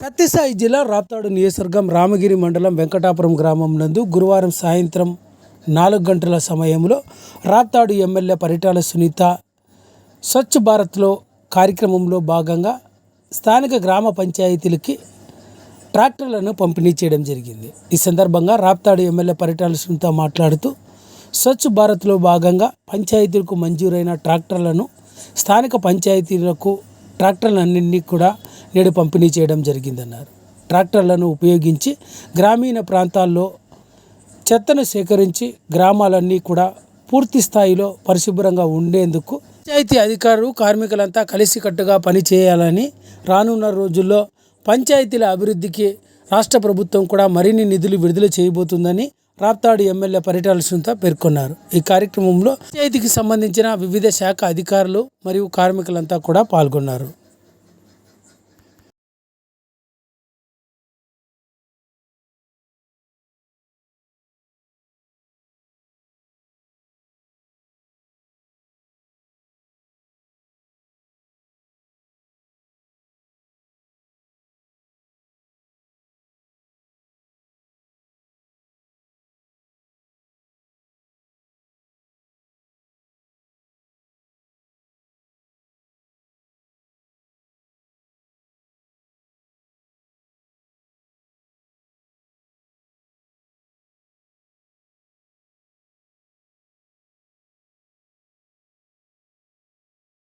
సత్యసాయి జిల్లా రాప్తాడు నియోజకవర్గం రామగిరి మండలం వెంకటాపురం గ్రామం నందు గురువారం సాయంత్రం 4 గంటల సమయంలో రాప్తాడు ఎమ్మెల్యే పరిటాల సునీత స్వచ్ఛ భారత్లో కార్యక్రమంలో భాగంగా స్థానిక గ్రామ పంచాయతీలకి ట్రాక్టర్లను పంపిణీ చేయడం జరిగింది. ఈ సందర్భంగా రాప్తాడు ఎమ్మెల్యే పరిటాల సునీత మాట్లాడుతూ స్వచ్ఛ భారత్లో భాగంగా పంచాయతీలకు మంజూరైన ట్రాక్టర్లను స్థానిక పంచాయతీలకు ట్రాక్టర్లన్నింటినీ కూడా నేడు పంపిణీ చేయడం జరిగిందన్నారు. ట్రాక్టర్లను ఉపయోగించి గ్రామీణ ప్రాంతాల్లో చెత్తను సేకరించి గ్రామాలన్నీ కూడా పూర్తి స్థాయిలో పరిశుభ్రంగా ఉండేందుకు పంచాయతీ అధికారులు కార్మికులంతా కలిసికట్టుగా పనిచేయాలని, రానున్న రోజుల్లో పంచాయతీల అభివృద్ధికి రాష్ట్ర ప్రభుత్వం కూడా మరిన్ని నిధులు విడుదల చేయబోతుందని రాప్తాడు ఎమ్మెల్యే పరిటాల సునీత పేర్కొన్నారు. ఈ కార్యక్రమంలో పంచాయతీకి సంబంధించిన వివిధ శాఖ అధికారులు మరియు కార్మికులంతా కూడా పాల్గొన్నారు.